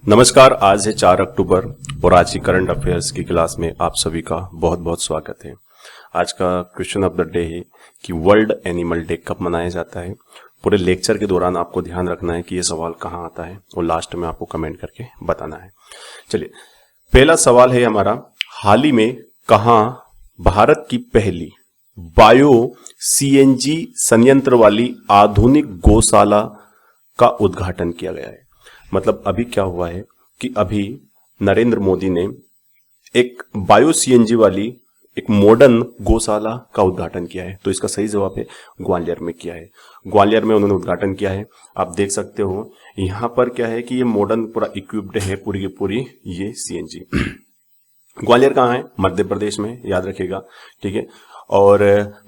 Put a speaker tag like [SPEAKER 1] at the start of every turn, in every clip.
[SPEAKER 1] नमस्कार। आज है 4 अक्टूबर और आज की करंट अफेयर्स की क्लास में आप सभी का बहुत बहुत स्वागत है। आज का क्वेश्चन ऑफ द डे है कि वर्ल्ड एनिमल डे कब मनाया जाता है। पूरे लेक्चर के दौरान आपको ध्यान रखना है कि ये सवाल कहाँ आता है और लास्ट में आपको कमेंट करके बताना है। चलिए, पहला सवाल है हमारा, हाल ही में कहाँ भारत की पहली बायो सीएनजी संयंत्र वाली आधुनिक गौशाला का उद्घाटन किया गया है। मतलब अभी क्या हुआ है कि अभी नरेंद्र मोदी ने एक बायो सीएनजी वाली एक मॉडर्न गौशाला का उद्घाटन किया है। तो इसका सही जवाब है ग्वालियर में किया है। ग्वालियर में उन्होंने उद्घाटन किया है। आप देख सकते हो यहां पर क्या है कि ये मॉडर्न पूरा इक्विप्ड है, पूरी की पूरी ये सीएनजी। ग्वालियर कहाँ है? मध्य प्रदेश में, याद रखिएगा, ठीक है। और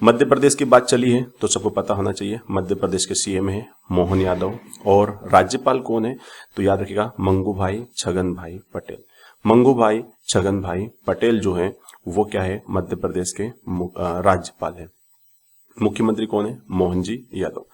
[SPEAKER 1] मध्य प्रदेश की बात चली है तो सबको पता होना चाहिए मध्य प्रदेश के सीएम है मोहन यादव और राज्यपाल कौन है? तो याद रखिएगा मंगू भाई छगन भाई पटेल। मंगू भाई छगन भाई पटेल जो है वो क्या है? मध्य प्रदेश के राज्यपाल है। मुख्यमंत्री कौन है? मोहन जी यादव,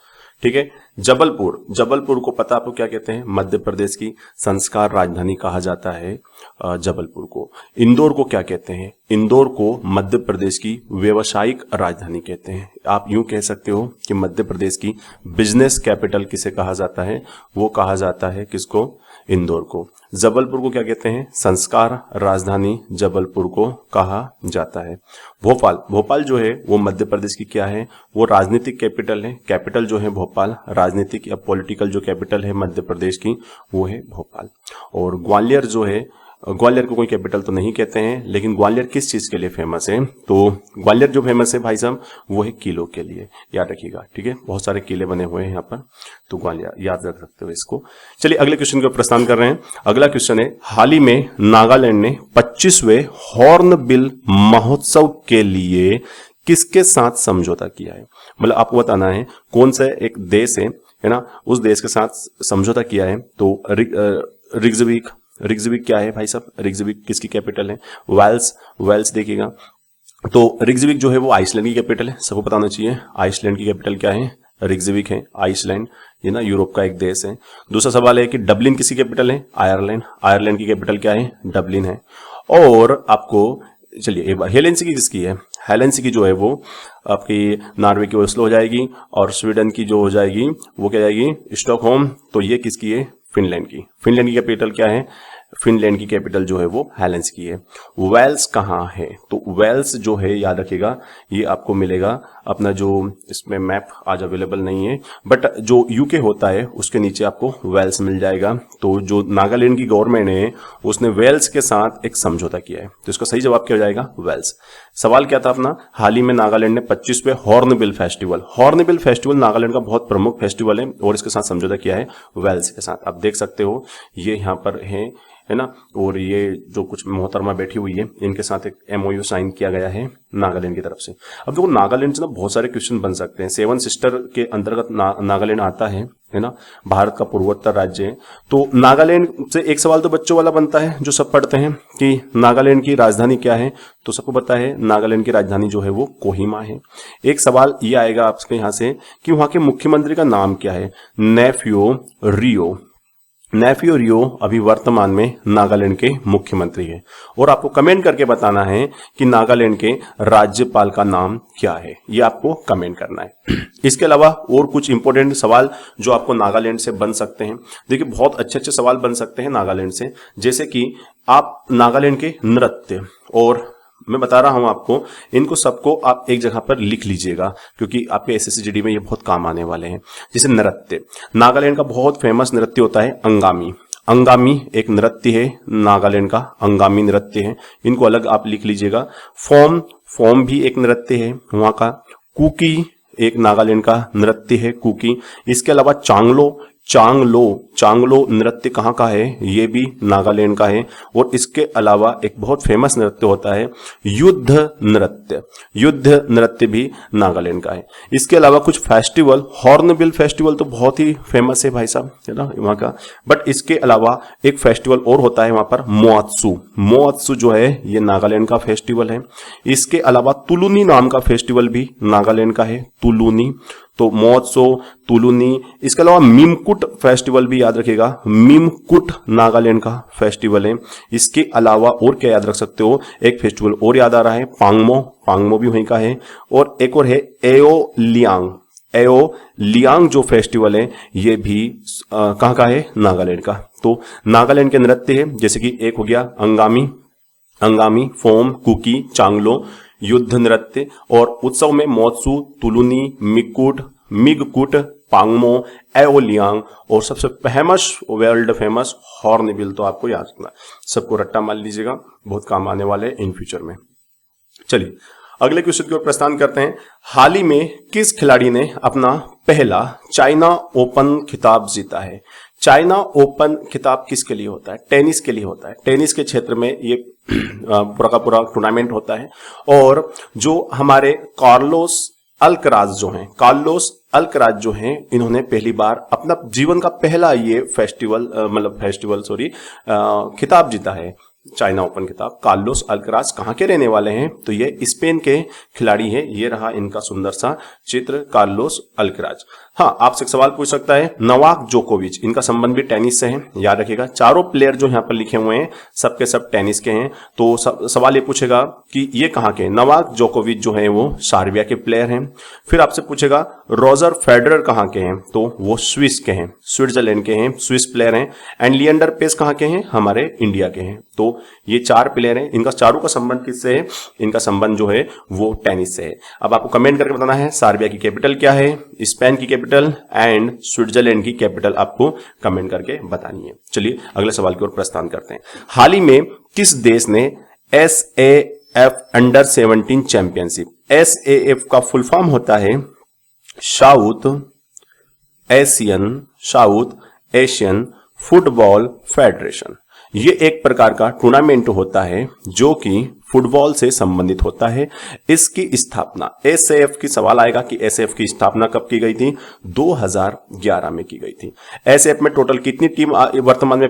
[SPEAKER 1] ठीक है। जबलपुर, जबलपुर को पता आपको क्या कहते हैं? मध्य प्रदेश की संस्कार राजधानी कहा जाता है जबलपुर को। इंदौर को क्या कहते हैं? इंदौर को मध्य प्रदेश की व्यवसायिक राजधानी कहते हैं। आप यूं कह सकते हो कि मध्य प्रदेश की बिजनेस कैपिटल किसे कहा जाता है? वो कहा जाता है किसको? इंदौर को। जबलपुर को क्या कहते हैं? संस्कार राजधानी जबलपुर को कहा जाता है। भोपाल, भोपाल जो है वो मध्य प्रदेश की क्या है? वो राजनीतिक कैपिटल है। कैपिटल जो है भोपाल, राजनीतिक या पॉलिटिकल जो कैपिटल है मध्य प्रदेश की वो है भोपाल। और ग्वालियर जो है, ग्वालियर को कोई कैपिटल तो नहीं कहते हैं, लेकिन ग्वालियर किस चीज के लिए फेमस है? तो ग्वालियर जो फेमस है भाई साहब वो है किलों के लिए, याद रखिएगा, ठीक है। बहुत सारे किले बने हुए हैं यहाँ पर, तो ग्वालियर याद रख सकते हो इसको। चलिए अगले क्वेश्चन को प्रस्थान कर रहे हैं। अगला क्वेश्चन है, हाल ही में नागालैंड ने 25वें हॉर्नबिल महोत्सव के लिए किसके साथ समझौता किया है? मतलब आपको बताना है कौन सा एक देश है ना, उस देश के साथ समझौता किया है। तो रिग्जविक, रिग्जविक क्या है भाई साहब? रिग्जविक किसकी कैपिटल है? वेल्स, वेल्स देखिएगा। तो रिग्जविक जो है वो आइसलैंड की कैपिटल है, सबको पता होना चाहिए। आइसलैंड की कैपिटल क्या है? रिग्जविक है। आइसलैंड ये ना यूरोप का एक देश है। दूसरा सवाल है कि डबलिन किसकी कैपिटल है? आयरलैंड। आयरलैंड की कैपिटल क्या है? डबलिन है। और आपको चलिए एक बार हेलेंसिकी किसकी है? हेलेंसिकी जो है वो आपकी नॉर्वे की ओस्लो हो जाएगी और स्वीडन की जो हो जाएगी वो क्या जाएगी? स्टॉकहोम। तो ये किसकी है? फिनलैंड की। फिनलैंड की कैपिटल क्या है? फिनलैंड की कैपिटल जो है वो हेलेंसिकी है। वेल्स कहाँ है? तो वेल्स जो है याद रखिएगा, ये आपको मिलेगा अपना जो इसमें मैप आज अवेलेबल नहीं है, बट जो यूके होता है उसके नीचे आपको वेल्स मिल जाएगा। तो जो नागालैंड की गवर्नमेंट है उसने वेल्स के साथ एक समझौता किया है, तो इसका सही जवाब क्या हो जाएगा? वेल्स। सवाल क्या था अपना? हाल ही में नागालैंड ने 25वें hornbill festival, hornbill festival Nagaland का बहुत प्रमुख फेस्टिवल है और इसके साथ समझौता किया है वेल्स के साथ। आप देख सकते हो ये यहाँ पर है ना। और ये जो कुछ मोहतरमा बैठी हुई है इनके साथ एक एमओयू साइन किया गया है नागालैंड की तरफ से। अब देखो नागालैंड से ना बहुत सारे क्वेश्चन बन सकते हैं। 7 सिस्टर के अंतर्गत नागालैंड आता है ना, भारत का पूर्वोत्तर राज्य है। तो नागालैंड से एक सवाल तो बच्चों वाला बनता है जो सब पढ़ते हैं कि नागालैंड की राजधानी क्या है? तो सबको पता है नागालैंड की राजधानी जो है वो कोहिमा है। एक सवाल ये आएगा आपके यहाँ से कि वहां के मुख्यमंत्री का नाम क्या है? नेफ्यू रियो। नेफ्यू रियो अभी वर्तमान में नागालैंड के मुख्यमंत्री है। और आपको कमेंट करके बताना है कि नागालैंड के राज्यपाल का नाम क्या है, ये आपको कमेंट करना है। इसके अलावा और कुछ इंपॉर्टेंट सवाल जो आपको नागालैंड से बन सकते हैं, देखिए बहुत अच्छे अच्छे सवाल बन सकते हैं नागालैंड से, जैसे कि आप नागालैंड के नृत्य, और मैं बता रहा हूं आपको, इनको सबको आप एक जगह पर लिख लीजिएगा क्योंकि आपके एसएससी जीडी में ये बहुत काम आने वाले हैं। जैसे नृत्य, नागालैंड का बहुत फेमस नृत्य होता है अंगामी। अंगामी एक नृत्य है नागालैंड का, अंगामी नृत्य है, इनको अलग आप लिख लीजिएगा। फॉर्म, फॉर्म भी एक नृत्य है वहां का। कुकी एक नागालैंड का नृत्य है, कुकी। इसके अलावा चांगलो, चांगलो, चांगलो नृत्य कहाँ का है? ये भी नागालैंड का है। और इसके अलावा एक बहुत फेमस नृत्य होता है युद्ध नृत्य, युद्ध नृत्य भी नागालैंड का है। इसके अलावा कुछ फेस्टिवल, हॉर्नबिल फेस्टिवल तो बहुत ही फेमस है भाई साहब, है ना वहां का। बट इसके अलावा एक फेस्टिवल और होता है वहां पर, मोआत्सु। मोआत्सु जो है ये नागालैंड का फेस्टिवल है। इसके अलावा तुलुनी नाम का फेस्टिवल भी नागालैंड का है, तुलुनी। तो महोत्सव, तुलुनी, इसके अलावा मीमकुट फेस्टिवल भी याद रखिएगा, मीमकुट नागालैंड का फेस्टिवल है। इसके अलावा और क्या याद रख सकते हो, एक फेस्टिवल और याद आ रहा है, पांगमो, पांगमो भी वहीं का है, और एक और है एओ लियांग जो फेस्टिवल है ये भी कहाँ का है, नागालैंड का। तो नागालैंड के नृत्य है जैसे कि एक हो गया अंगामी, फोम, कुकी, चांगलो, युद्ध नृत्य, और उत्सव में मोत्सु, तुलुनी, मिगकुट, पांगमो, एओलियांग, और सबसे फेमस, वर्ल्ड फेमस हॉर्नबिल। तो आपको याद रखना, सबको रट्टा मार लीजिएगा, बहुत काम आने वाले इन फ्यूचर में। चलिए अगले क्वेश्चन की ओर प्रस्थान करते हैं। हाल ही में किस खिलाड़ी ने अपना पहला चाइना ओपन खिताब जीता है? चाइना ओपन खिताब किसके लिए होता है? टेनिस के लिए होता है। टेनिस के क्षेत्र में ये पूरा का पूरा टूर्नामेंट होता है, और जो हमारे कार्लोस अल्कराज जो हैं इन्होंने पहली बार अपना जीवन का पहला ये खिताब जीता है, चाइना ओपन खिताब। कार्लोस अल्कराज कहां के रहने वाले हैं? तो ये स्पेन के खिलाड़ी हैं। ये रहा इनका सुंदर सा चित्र, कार्लोस अल्कराज। हाँ, आपसे एक सवाल पूछ सकता है, नोवाक जोकोविच, इनका संबंध भी टेनिस से है, याद रखिएगा। चारों प्लेयर जो यहाँ पर लिखे हुए हैं सबके सब टेनिस के हैं। तो सवाल ये पूछेगा कि ये कहाँ के? नोवाक जोकोविच जो है वो सर्बिया के प्लेयर हैं। फिर आपसे पूछेगा रोजर फेडरर कहाँ के हैं? तो वो स्विस के हैं, स्विट्जरलैंड के हैं, स्विस प्लेयर हैं। एंड लिएंडर पेस कहाँ के हैं? हमारे इंडिया के हैं। तो ये चार प्लेयर हैं, इनका चारों का संबंध किससे है? इनका संबंध जो है वो टेनिस से है। अब आपको कमेंट करके बताना है सर्बिया की कैपिटल क्या है, स्पेन की कैपिटल एंड स्विट्जरलैंड की कैपिटल आपको कमेंट करके बतानी है। चलिए अगले सवाल की ओर प्रस्थान करते हैं। हाल ही में किस देश ने SAF अंडर 17 चैंपियनशिप, SAF का फुल फॉर्म होता है साउथ एशियन फुटबॉल फेडरेशन। ये एक प्रकार का टूर्नामेंट होता है जो कि फुटबॉल से संबंधित होता है। इसकी स्थापना, एसएएफ की सवाल आएगा कि एसएएफ की स्थापना कब की गई थी? 2011 में की गई थी। एसएएफ में टोटल कितनी टीम वर्तमान में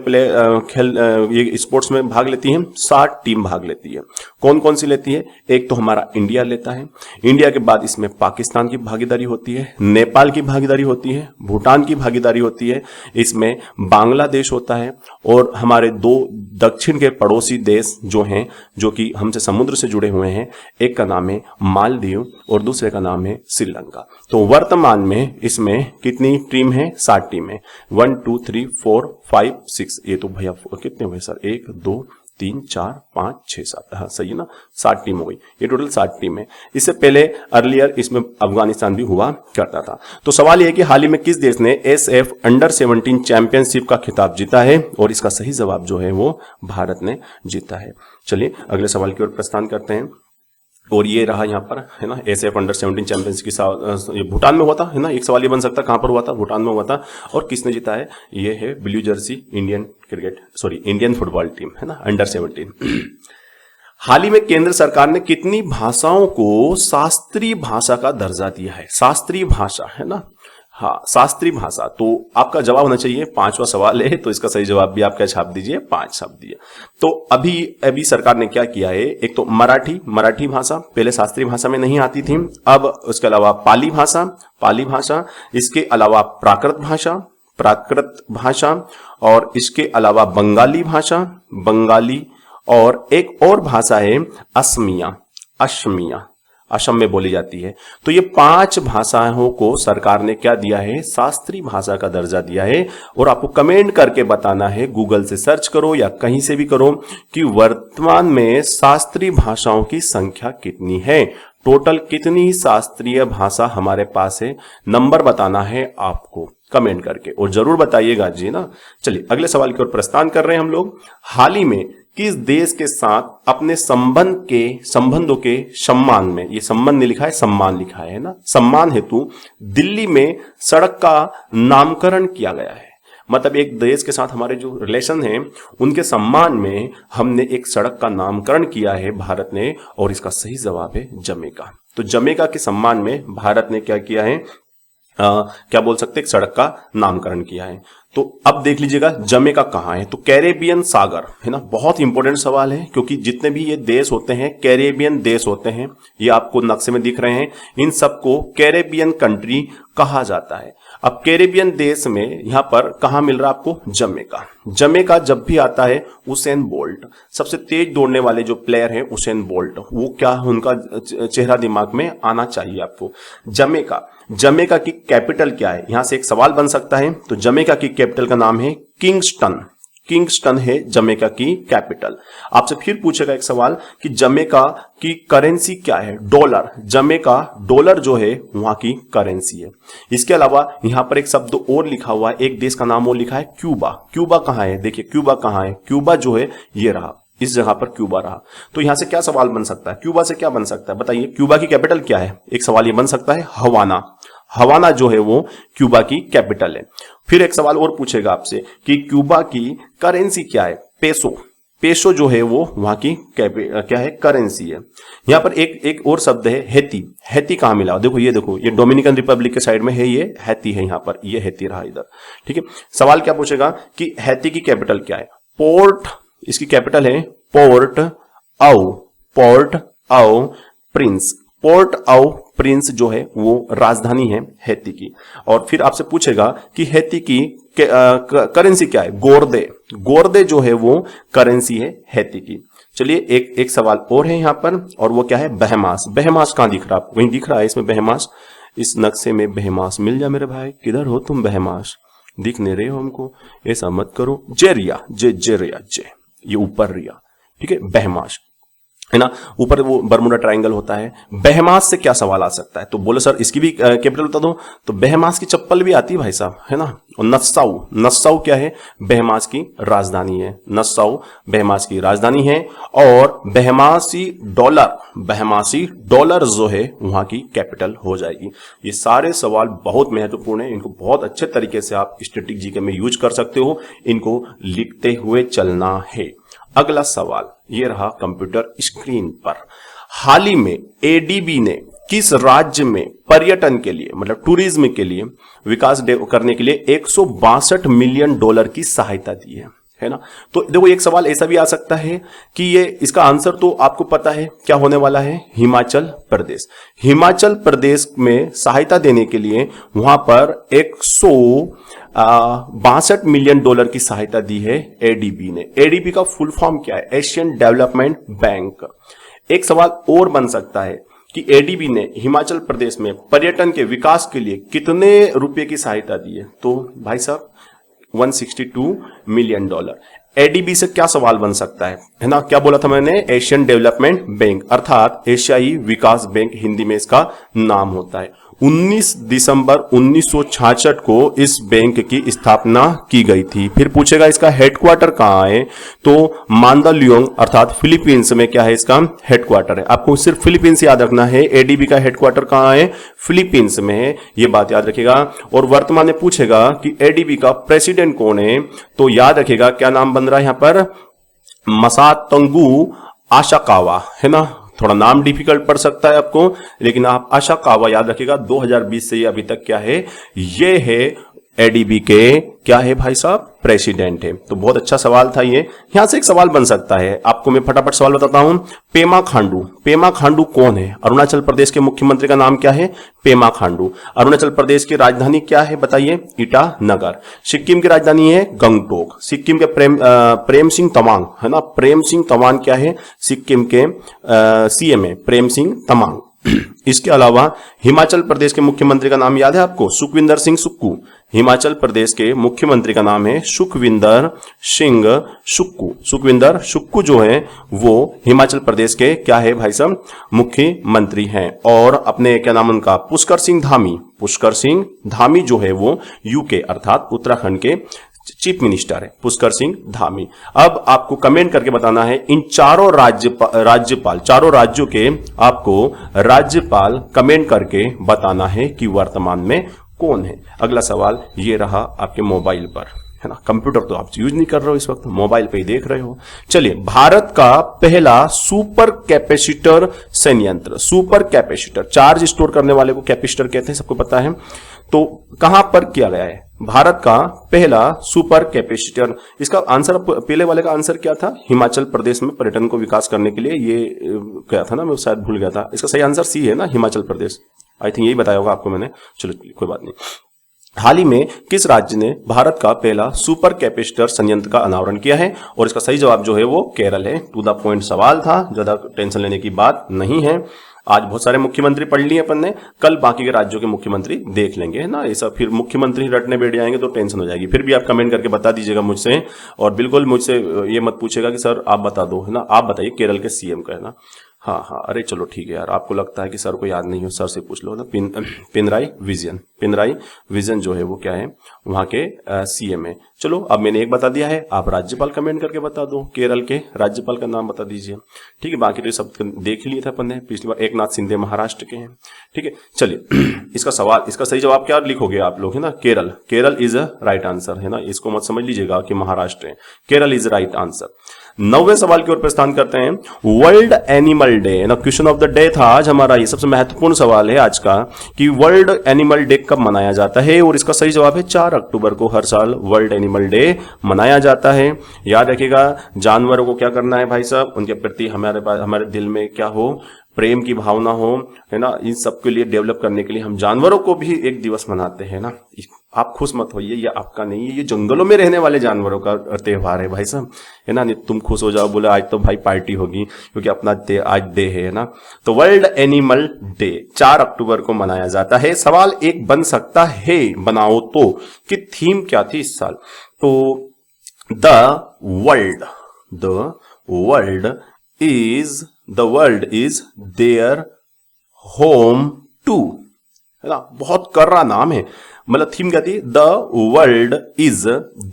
[SPEAKER 1] ये स्पोर्ट्स में भाग लेती हैं? 60 टीम भाग लेती है। कौन कौन सी लेती है? एक तो हमारा इंडिया लेता है, इंडिया के बाद इसमें पाकिस्तान की भागीदारी होती है, नेपाल की भागीदारी होती है, भूटान की भागीदारी होती है, इसमें बांग्लादेश होता है, और हमारे दो दक्षिण के पड़ोसी देश जो हैं, जो कि हमसे समुद्र से जुड़े हुए हैं, एक का नाम है मालदीव और दूसरे का नाम है श्रीलंका। तो वर्तमान में इसमें कितनी टीम है? 60 टीम है। 1 2 3 4 5 6, ये तो भैया कितने हुए सर? 1 2 3 4 5 6 7, हाँ सही है ना, 60 टीम हो गई। ये टोटल 60 टीम है। इससे पहले अर्लियर इसमें अफगानिस्तान भी हुआ करता था। तो सवाल यह है कि हाल ही में किस देश ने एसएफ अंडर 17 चैंपियनशिप का खिताब जीता है? और इसका सही जवाब जो है वो भारत ने जीता है। चलिए अगले सवाल की ओर प्रस्थान करते हैं। और ये रहा यहाँ पर है ना, एसएफ अंडर 17 चैंपियंस की भूटान में हुआ था, है ना। एक सवाल ये बन सकता कहां पर हुआ था? भूटान में हुआ था। और किसने जीता है? ये है blue Jersey Indian football team, है ना, अंडर 17। हाल ही में केंद्र सरकार ने कितनी भाषाओं को शास्त्रीय भाषा का दर्जा दिया है? शास्त्रीय भाषा, है ना, हाँ शास्त्रीय भाषा। तो आपका जवाब होना चाहिए, 5वां सवाल है, तो इसका सही जवाब भी आप क्या छाप दीजिए? 5 छाप दिए। तो अभी सरकार ने क्या किया है? एक तो मराठी भाषा पहले शास्त्रीय भाषा में नहीं आती थी, अब उसके अलावा पाली भाषा, इसके अलावा प्राकृत भाषा, और इसके अलावा बंगाली भाषा, और एक और भाषा है असमिया, असम में बोली जाती है। तो ये 5 भाषाओं को सरकार ने क्या दिया है? शास्त्रीय भाषा का दर्जा दिया है। और आपको कमेंट करके बताना है, गूगल से सर्च करो या कहीं से भी करो, कि वर्तमान में शास्त्रीय भाषाओं की संख्या कितनी है, टोटल कितनी शास्त्रीय भाषा हमारे पास है। नंबर बताना है आपको कमेंट करके, और जरूर बताइएगा जी ना। चलिए अगले सवाल की ओर प्रस्थान कर रहे हैं हम लोग। हाल ही में किस देश के साथ अपने संबंधों के सम्मान में, ये संबंध नहीं लिखा है, सम्मान लिखा है ना, सम्मान हेतु दिल्ली में सड़क का नामकरण किया गया है? मतलब एक देश के साथ हमारे जो रिलेशन हैं उनके सम्मान में हमने एक सड़क का नामकरण किया है भारत ने, और इसका सही जवाब है जमैका। तो जमैका के सम्मान में भारत ने क्या किया है? क्या बोल सकते हैं, एक सड़क का नामकरण किया है। तो अब देख लीजिएगा जमैका कहाँ है, तो कैरेबियन सागर है ना, बहुत इंपॉर्टेंट सवाल है क्योंकि जितने भी ये देश होते हैं कैरेबियन देश होते हैं, ये आपको नक्शे में दिख रहे हैं, इन सबको कैरेबियन कंट्री कहा जाता है। अब कैरेबियन देश में यहां पर कहां मिल रहा है आपको, जमैका। जमैका जब भी आता है उसेन बोल्ट, सबसे तेज दौड़ने वाले जो प्लेयर हैं उसेन बोल्ट, वो क्या उनका चेहरा दिमाग में आना चाहिए आपको। जमैका, जमैका की कैपिटल क्या है, यहां से एक सवाल बन सकता है। तो जमैका की कैपिटल का नाम है किंगस्टन, किंगस्टन है जमैका की कैपिटल। आपसे फिर पूछेगा एक सवाल कि जमैका की करेंसी क्या है, डॉलर। जमैका डॉलर जो है वहां की करेंसी है। इसके अलावा यहां पर एक शब्द और लिखा हुआ है, एक देश का नाम और लिखा है क्यूबा। क्यूबा कहां है, देखिए क्यूबा कहां है, क्यूबा जो है ये रहा, इस जगह पर क्यूबा रहा। तो यहां से क्या सवाल बन सकता है, क्यूबा से क्या बन सकता है बताइए, क्यूबा की कैपिटल क्या है, एक सवाल ये बन सकता है हवाना। हवाना जो है वो क्यूबा की कैपिटल है। फिर एक सवाल और पूछेगा आपसे कि क्यूबा की करेंसी क्या है, पेसो। पेसो जो है वो वहां की क्या है, करेंसी है। यहां पर एक और शब्द है हैती। हैती कहां मिला, देखो ये डोमिनिकन रिपब्लिक के साइड में है, ये हैती है, यहां पर ये हैती रहा इधर। ठीक है, सवाल क्या पूछेगा कि हैती की कैपिटल क्या है, पोर्ट, इसकी कैपिटल है पोर्ट आओ, पोर्ट आओ प्रिंस। पोर्ट आओ प्रिंस जो है वो राजधानी है हैती की। और फिर आपसे पूछेगा कि हैती की करेंसी क्या है, गोर्दे। गोर्दे जो है वो करेंसी है हैती की। चलिए एक सवाल और है यहां पर, और वो क्या है, बहमास। बहमास कहां दिख रहा है आपको, वहीं दिख रहा है इसमें बहमास, इस नक्शे में बहमास मिल जा मेरे भाई, किधर हो तुम बहमास, दिख नहीं रहे हो हमको, ऐसा मत करो। जेरिया, जेरिया, ये ऊपर रिया, ठीक है, बहमास है ना, ऊपर वो बरमुडा ट्रायंगल होता है। बहमास से क्या सवाल आ सकता है, तो बोले सर इसकी भी कैपिटल बता दो, तो बहमास की चप्पल भी आती है भाई साहब, है ना। और नस्साऊ, नस्साऊ क्या है, बहमास की राजधानी है, नस्साऊ बहमास की राजधानी है। और बहमासी डॉलर जो है वहां की कैपिटल हो जाएगी। ये सारे सवाल बहुत महत्वपूर्ण है, इनको बहुत अच्छे तरीके से आप स्टैटिक जीके में यूज कर सकते हो, इनको लिखते हुए चलना है। अगला सवाल ये रहा कंप्यूटर स्क्रीन पर, हाल ही में एडीबी ने किस राज्य में पर्यटन के लिए, मतलब टूरिज्म के लिए विकास करने के लिए 162 मिलियन डॉलर की सहायता दी है ना। तो देखो एक सवाल ऐसा भी आ सकता है कि ये इसका आंसर तो आपको पता है क्या होने वाला है, हिमाचल प्रदेश। हिमाचल प्रदेश में सहायता देने के लिए वहां पर 162 मिलियन डॉलर की सहायता दी है एडीबी ने। एडीबी का फुल फॉर्म क्या है, एशियन डेवलपमेंट बैंक। एक सवाल और बन सकता है कि एडीबी ने हिमाचल प्रदेश में पर्यटन के विकास के लिए कितने रुपए की सहायता दी है, तो भाई साहब 162 मिलियन डॉलर। एडीबी से क्या सवाल बन सकता है ना, क्या बोला था मैंने, एशियन डेवलपमेंट बैंक, अर्थात एशियाई विकास बैंक हिंदी में इसका नाम होता है। 19 दिसंबर 1966 को इस बैंक की स्थापना की गई थी। फिर पूछेगा इसका हेडक्वार्टर कहां है, तो मांदालियोंग अर्थात फिलीपींस में क्या है इसका हेडक्वार्टर है। आपको सिर्फ फिलीपींस याद रखना है, एडीबी का हेडक्वार्टर कहां है, फिलीपींस में है, ये बात याद रखिएगा। और वर्तमान में पूछेगा कि एडीबी का प्रेसिडेंट कौन है, तो याद रखिएगा क्या नाम बन रहा है यहां पर, मसातंगु आशाकावा, है ना। थोड़ा नाम डिफिकल्ट पड़ सकता है आपको, लेकिन आप आशाकावा याद रखिएगा। 2020 से ये अभी तक क्या है, ये है एडीबी के क्या है भाई साहब, प्रेसिडेंट है। तो बहुत अच्छा सवाल था ये। यहां से एक सवाल बन सकता है, आपको मैं फटाफट सवाल बताता हूं। पेमा खांडू, पेमा खांडू कौन है, अरुणाचल प्रदेश के मुख्यमंत्री का नाम क्या है, पेमा खांडू। अरुणाचल प्रदेश की राजधानी क्या है बताइए, ईटानगर। सिक्किम की राजधानी है गंगटोक। सिक्किम के प्रेम सिंह तमांग, है ना, प्रेम सिंह तमांग क्या है, सिक्किम के सीएम है प्रेम सिंह तमांग। इसके अलावा हिमाचल प्रदेश के मुख्यमंत्री का नाम याद है आपको, सुखविंदर सिंह सुक्खू। हिमाचल प्रदेश के मुख्यमंत्री का नाम है सुखविंदर सिंह सुक्खू। सुखविंदर सुक्खू जो है वो हिमाचल प्रदेश के क्या है भाई साहब, मुख्यमंत्री हैं। और अपने क्या नाम उनका, पुष्कर सिंह धामी। पुष्कर सिंह धामी जो है वो यूके अर्थात उत्तराखंड के चीफ मिनिस्टर है, पुष्कर सिंह धामी। अब आपको कमेंट करके बताना है इन चारों राज्यपाल, चारों राज्यों के आपको राज्यपाल कमेंट करके बताना है कि वर्तमान में कौन है। अगला सवाल ये रहा आपके मोबाइल पर, है ना, कंप्यूटर तो आप यूज नहीं कर रहे हो इस वक्त, मोबाइल पे ही देख रहे हो। चलिए, भारत का पहला सुपर कैपेसिटर संयंत्र, सुपर कैपेसिटर चार्ज स्टोर करने वाले को कैपेसिटर कहते हैं, सबको पता है। तो कहां पर किया गया है, भारत का पहला सुपर कैपेसिटर, इसका आंसर, पहले वाले का आंसर क्या था? हिमाचल प्रदेश में पर्यटन को विकास करने के लिए, ये क्या था ना, मैं शायद भूल गया था। इसका सही आंसर सी है ना, हिमाचल प्रदेश। आई थिंक यही बताया होगा आपको मैंने, चलो कोई बात नहीं। हाल ही में किस राज्य ने भारत का पहला सुपर कैपेसिटर संयंत्र का अनावरण किया है? और इसका सही जवाब जो है वो केरल है। टू द पॉइंट सवाल था, ज्यादा टेंशन लेने की बात नहीं है। आज बहुत सारे मुख्यमंत्री पढ़ लिए अपन ने, कल बाकी के राज्यों के मुख्यमंत्री देख लेंगे, है ना। ऐसा फिर मुख्यमंत्री रटने बैठ जाएंगे तो टेंशन हो जाएगी। फिर भी आप कमेंट करके बता दीजिएगा मुझसे, और बिल्कुल मुझसे ये मत पूछेगा कि सर आप बता दो, है ना। आप बताइए केरल के सीएम का, है ना। हाँ, अरे चलो ठीक है यार, आपको लगता है कि सर को याद नहीं हो, सर से पूछ लो ना। पिनराई विजयन जो है वो क्या है, वहां के सीएम है। चलो अब मैंने एक बता दिया है, आप राज्यपाल कमेंट करके बता दो, केरल के राज्यपाल का नाम बता दीजिए। ठीक है, बाकी तो सब देख लिए थे अपन ने पिछली बार। एकनाथ शिंदे महाराष्ट्र के हैं। ठीक है, चलिए इसका सवाल, इसका सही जवाब क्या लिखोगे आप लोग, है ना, Kerala is a right answer, है ना। इसको मत समझ लीजिएगा कि महाराष्ट्र है, केरल इज राइट आंसर। 9वें सवाल की ओर प्रस्थान करते हैं। वर्ल्ड एनिमल डे, ना क्वेश्चन ऑफ द डे था आज हमारा। ये सबसे महत्वपूर्ण सवाल है आज का कि वर्ल्ड एनिमल डे कब मनाया जाता है, और इसका सही जवाब है 4 अक्टूबर को हर साल वर्ल्ड एनिमल डे मनाया जाता है। याद रखिएगा, जानवरों को क्या करना है भाई साहब, उनके प्रति हमारे दिल में क्या हो, प्रेम की भावना हो, है ना। इन सब के लिए डेवलप करने के लिए हम जानवरों को भी एक दिवस मनाते हैं ना। आप खुश मत होइए, ये आपका नहीं है, ये जंगलों में रहने वाले जानवरों का त्योहार है भाई साहब, है ना। तुम खुश हो जाओ, बोले आज तो भाई पार्टी होगी क्योंकि अपना आज डे है ना। तो वर्ल्ड एनिमल डे 4 अक्टूबर को मनाया जाता है। सवाल एक बन सकता है, बनाओ तो, कि थीम क्या थी इस साल? तो the world is their home to, है ना। बहुत कर्रा नाम है, मतलब थीम क्या थी? The world is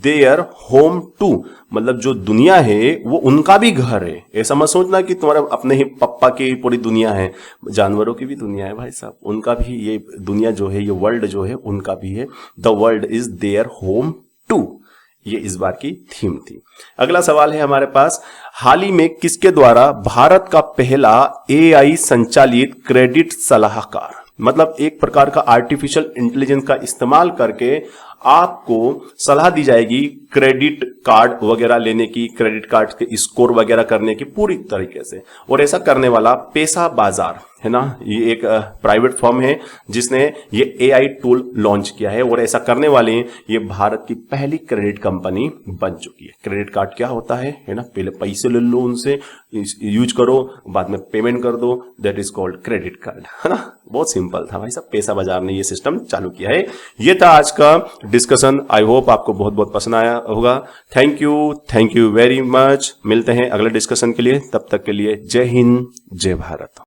[SPEAKER 1] their home too, मतलब जो दुनिया है वो उनका भी घर है। ऐसा मत सोचना कि तुम्हारे अपने ही पप्पा की पूरी दुनिया है, जानवरों की भी दुनिया है भाई साहब, उनका भी ये दुनिया जो है, ये वर्ल्ड जो है उनका भी है। The world is their home too, ये इस बार की थीम थी। अगला सवाल है हमारे पास, हाल ही में किसके द्वारा भारत का पहला एआई संचालित क्रेडिट सलाहकार, मतलब एक प्रकार का आर्टिफिशियल इंटेलिजेंस का इस्तेमाल करके आपको सलाह दी जाएगी क्रेडिट कार्ड वगैरह लेने की, क्रेडिट कार्ड के स्कोर वगैरह करने की पूरी तरीके से। और ऐसा करने वाला पैसा बाजार, है ना, ये एक प्राइवेट फर्म है जिसने ये एआई टूल लॉन्च किया है, और ऐसा करने वाले ये भारत की पहली क्रेडिट कंपनी बन चुकी है। क्रेडिट कार्ड क्या होता है ना, पहले पैसे ले लो उनसे, यूज करो, बाद में पेमेंट कर दो, that is called credit card, है ना। बहुत सिंपल था भाई साहब, पैसा बाजार ने ये सिस्टम चालू किया है। ये था आज का डिस्कशन। आई होप आपको बहुत बहुत पसंद आया होगा। Thank you very much. मिलते हैं अगले डिस्कशन के लिए, तब तक के लिए जय हिंद, जय भारत।